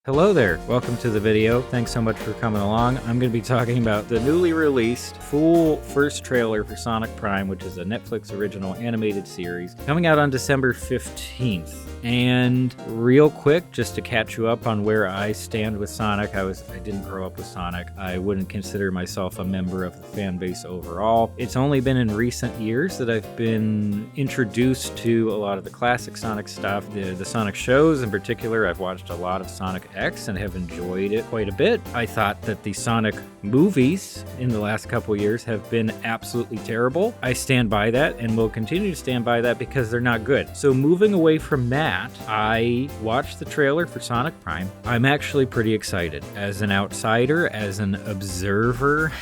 Hello there, welcome to the video. Thanks so much for coming along. I'm going to be talking about the newly released full first trailer for Sonic Prime, which is a Netflix original animated series, coming out on December 15th. And real quick, just to catch you up on where I stand with Sonic, I didn't grow up with Sonic. I wouldn't consider myself a member of the fan base overall. It's only been in recent years that I've been introduced to a lot of the classic Sonic stuff. The Sonic shows in particular, I've watched a lot of Sonic X and have enjoyed it quite a bit. I thought that the Sonic movies in the last couple years have been absolutely terrible. I stand by that and will continue to stand by that because they're not good. So moving away from that, I watched the trailer for Sonic Prime. I'm actually pretty excited. As an outsider, as an observer,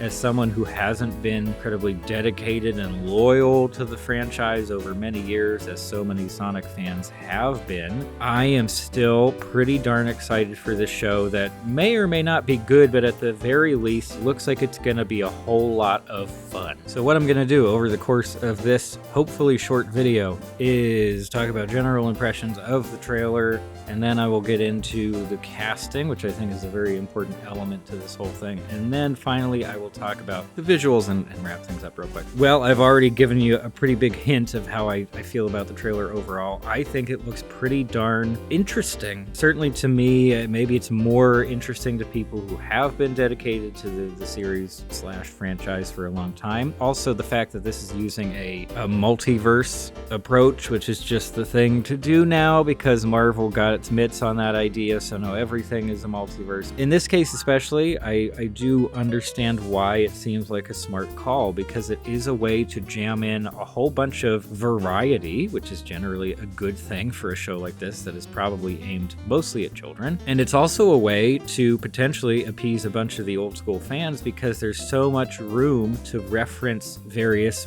as someone who hasn't been incredibly dedicated and loyal to the franchise over many years, as so many Sonic fans have been, I am still pretty darn excited for this show that may or may not be good, but at the very least looks like it's going to be a whole lot of fun. So what I'm going to do over the course of this hopefully short video is talk about general impressions of the trailer, and then I will get into the casting, which I think is a very important element to this whole thing. And then finally, I will talk about the visuals and wrap things up real quick. Well, I've already given you a pretty big hint of how I feel about the trailer overall. I think it looks pretty darn interesting. Certainly to me, maybe it's more interesting to people who have been dedicated to the series / franchise for a long time. Also, the fact that this is using a multiverse approach, which is just the thing to do now because Marvel got its mitts on that idea, so now everything is a multiverse. In this case especially, I do understand why it seems like a smart call, because it is a way to jam in a whole bunch of variety, which is generally a good thing for a show like this that is probably aimed mostly at children. And it's also a way to potentially appease a bunch of the old school fans because there's so much room to reference various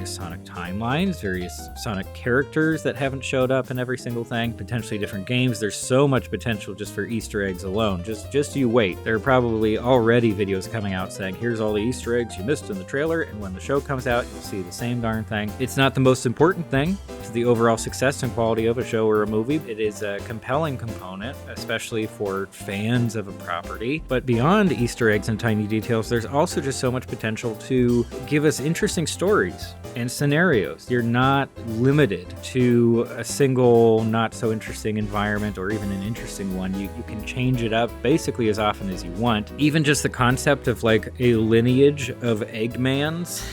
Sonic timelines, various Sonic characters that haven't showed up in every single thing, potentially different games. There's so much potential just for Easter eggs alone. Just you wait. There are probably already videos coming out saying, here's all the Easter eggs you missed in the trailer, and when the show comes out, you'll see the same darn thing. It's not the most important thing to the overall success and quality of a show or a movie. It is a compelling component, especially for fans of a property. But beyond Easter eggs and tiny details, there's also just so much potential to give us interesting stories and scenarios. You're not limited to a single not so interesting environment or even an interesting one. You can change it up basically as often as you want. Even just the concept of like a lineage of Eggmans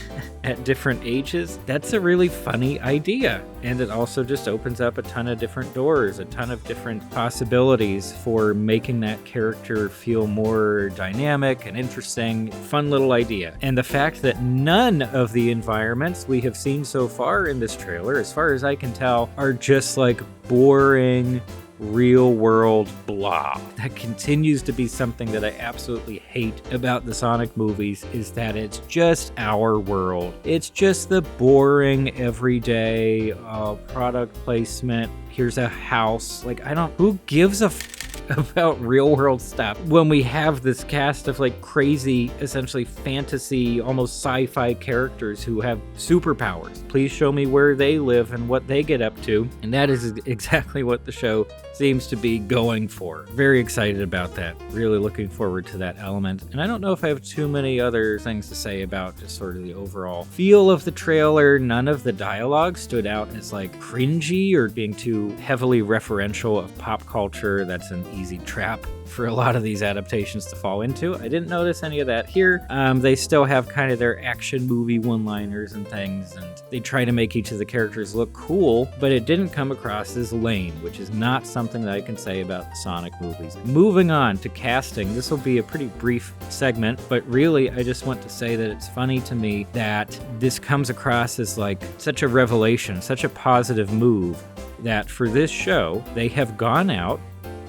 at different ages, that's a really funny idea. And it also just opens up a ton of different doors, a ton of different possibilities for making that character feel more dynamic and interesting. Fun little idea. And the fact that none of the environments we have seen so far in this trailer, as far as I can tell, are just like boring real world blah. That continues to be something that I absolutely hate about the Sonic movies, is that it's just our world. It's just the boring everyday product placement. Here's a house. Like, who gives a about real world stuff when we have this cast of like crazy, essentially fantasy, almost sci-fi characters who have superpowers? Please show me where they live and what they get up to. And that is exactly what the show seems to be going for. Very excited about that. Really looking forward to that element. And I don't know if I have too many other things to say about just sort of the overall feel of the trailer. None of the dialogue stood out as like cringy or being too heavily referential of pop culture. That's an easy trap for a lot of these adaptations to fall into. I didn't notice any of that here. They still have kind of their action movie one-liners and things, and they try to make each of the characters look cool, but it didn't come across as lame, which is not something that I can say about the Sonic movies. Moving on to casting, this will be a pretty brief segment, but really I just want to say that it's funny to me that this comes across as like such a revelation, such a positive move, that for this show, they have gone out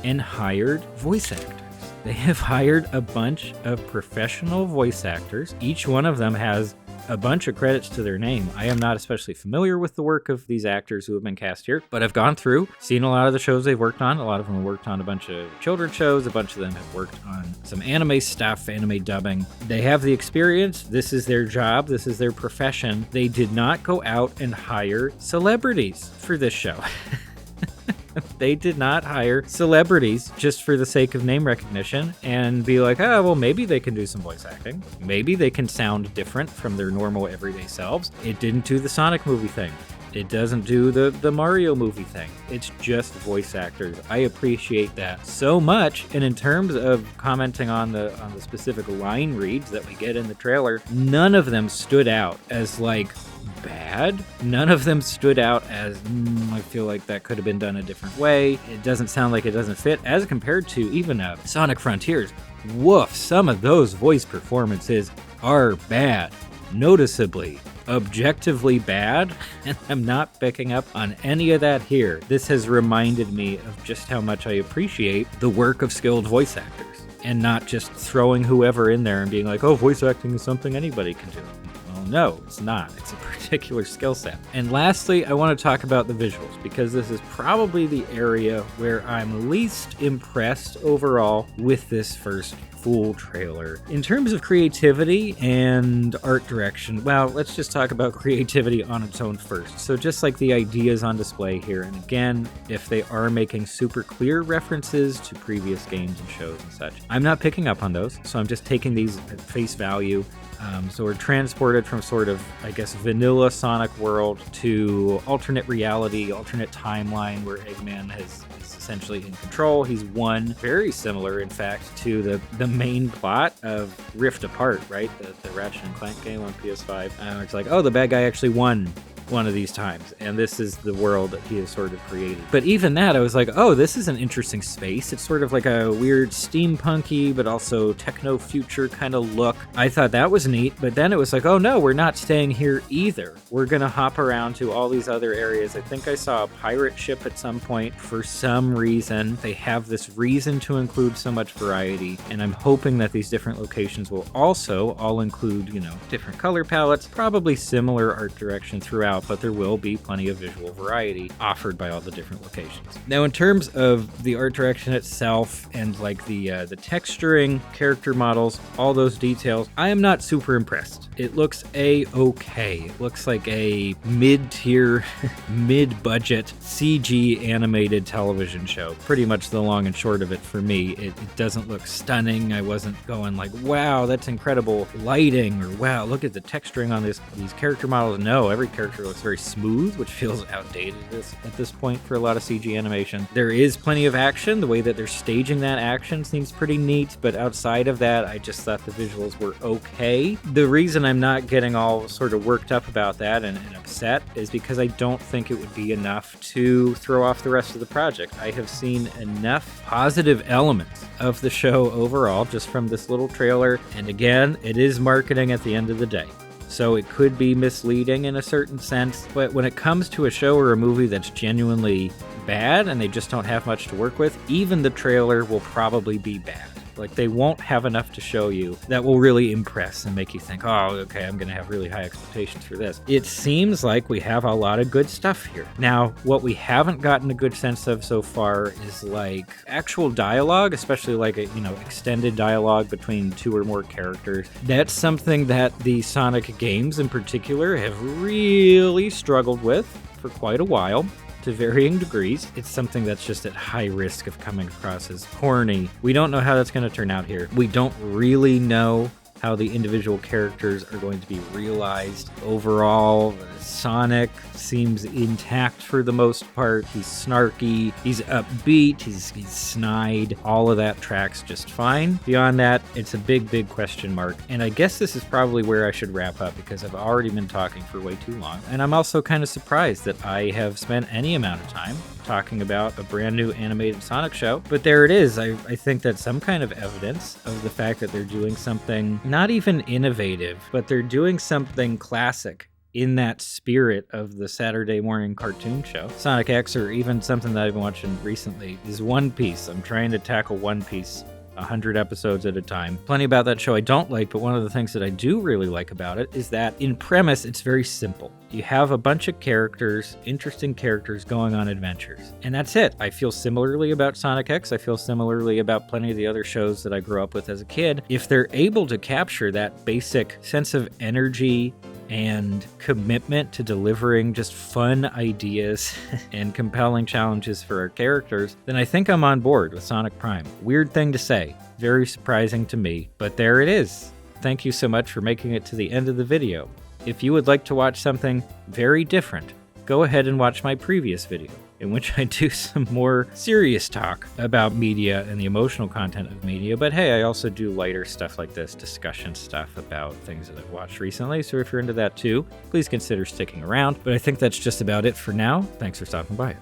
and hired voice actors. They have hired a bunch of professional voice actors. Each one of them has a bunch of credits to their name. I am not especially familiar with the work of these actors who have been cast here, but I've gone through, seen a lot of the shows they've worked on. A lot of them have worked on a bunch of children's shows. A bunch of them have worked on some anime stuff, anime dubbing. They have the experience. This is their job. This is their profession. They did not go out and hire celebrities for this show. They did not hire celebrities just for the sake of name recognition and be like, oh, well, maybe they can do some voice acting. Maybe they can sound different from their normal everyday selves. It didn't do the Sonic movie thing. It doesn't do the Mario movie thing. It's just voice actors. I appreciate that so much. And in terms of commenting on the specific line reads that we get in the trailer, none of them stood out as like bad. None of them stood out as, I feel like that could have been done a different way. It doesn't sound like it doesn't fit as compared to even Sonic Frontiers. Woof, some of those voice performances are bad. Noticeably. Objectively bad, and I'm not picking up on any of that here. This has reminded me of just how much I appreciate the work of skilled voice actors and not just throwing whoever in there and being like, oh, voice acting is something anybody can do. Well, no, it's not. It's a particular skill set. And lastly, I want to talk about the visuals because this is probably the area where I'm least impressed overall with this first full trailer. In terms of creativity and art direction, well, let's just talk about creativity on its own first. So just like the ideas on display here, and again, if they are making super clear references to previous games and shows and such, I'm not picking up on those, so I'm just taking these at face value. So we're transported from sort of, I guess, vanilla Sonic world to alternate reality, alternate timeline where Eggman is essentially in control. He's won. Very similar, in fact, to the main plot of Rift Apart, right? The Ratchet & Clank game on PS5. It's like, oh, the bad guy actually won one of these times, and this is the world that he has sort of created. But even that, I was like, oh, this is an interesting space. It's sort of like a weird steampunky but also techno-future kind of look. I thought that was neat, but then it was like, oh no, we're not staying here either. We're gonna hop around to all these other areas. I think I saw a pirate ship at some point. For some reason, they have this reason to include so much variety, and I'm hoping that these different locations will also all include, different color palettes, probably similar art direction throughout, but there will be plenty of visual variety offered by all the different locations. Now, in terms of the art direction itself and like the texturing, character models, all those details, I am not super impressed. It looks okay. It looks like a mid-tier, mid-budget CG animated television show. Pretty much the long and short of it for me. It doesn't look stunning. I wasn't going like, wow, that's incredible lighting, or wow, look at the texturing on these character models. No, every character looks very smooth, which feels outdated at this point for a lot of CG animation. There is plenty of action. The way that they're staging that action seems pretty neat, but outside of that, I just thought the visuals were okay. The reason I'm not getting all sort of worked up about that and upset is because I don't think it would be enough to throw off the rest of the project. I have seen enough positive elements of the show overall just from this little trailer, and again, it is marketing at the end of the day. So it could be misleading in a certain sense, but when it comes to a show or a movie that's genuinely bad and they just don't have much to work with, even the trailer will probably be bad. Like, they won't have enough to show you that will really impress and make you think, oh, okay, I'm going to have really high expectations for this. It seems like we have a lot of good stuff here. Now, what we haven't gotten a good sense of so far is like actual dialogue, especially like extended dialogue between two or more characters. That's something that the Sonic games in particular have really struggled with for quite a while. To varying degrees. It's something that's just at high risk of coming across as corny. We don't know how that's going to turn out here. We don't really know how the individual characters are going to be realized. Overall, Sonic seems intact for the most part. He's snarky, he's upbeat, he's snide. All of that tracks just fine. Beyond that, it's a big question mark. And I guess this is probably where I should wrap up because I've already been talking for way too long. And I'm also kind of surprised that I have spent any amount of time talking about a brand new animated Sonic show. But there it is. I think that's some kind of evidence of the fact that they're doing something not even innovative, but they're doing something classic in that spirit of the Saturday morning cartoon show. Sonic X, or even something that I've been watching recently, is One Piece. I'm trying to tackle One Piece 100 episodes at a time. Plenty about that show I don't like, but one of the things that I do really like about it is that in premise, it's very simple. You have a bunch of characters, interesting characters going on adventures, and that's it. I feel similarly about Sonic X. I feel similarly about plenty of the other shows that I grew up with as a kid. If they're able to capture that basic sense of energy and commitment to delivering just fun ideas and compelling challenges for our characters, then I think I'm on board with Sonic Prime. Weird thing to say, very surprising to me, but there it is. Thank you so much for making it to the end of the video. If you would like to watch something very different, go ahead and watch my previous video, in which I do some more serious talk about media and the emotional content of media. But hey, I also do lighter stuff like this, discussion stuff about things that I've watched recently. So if you're into that too, please consider sticking around. But I think that's just about it for now. Thanks for stopping by.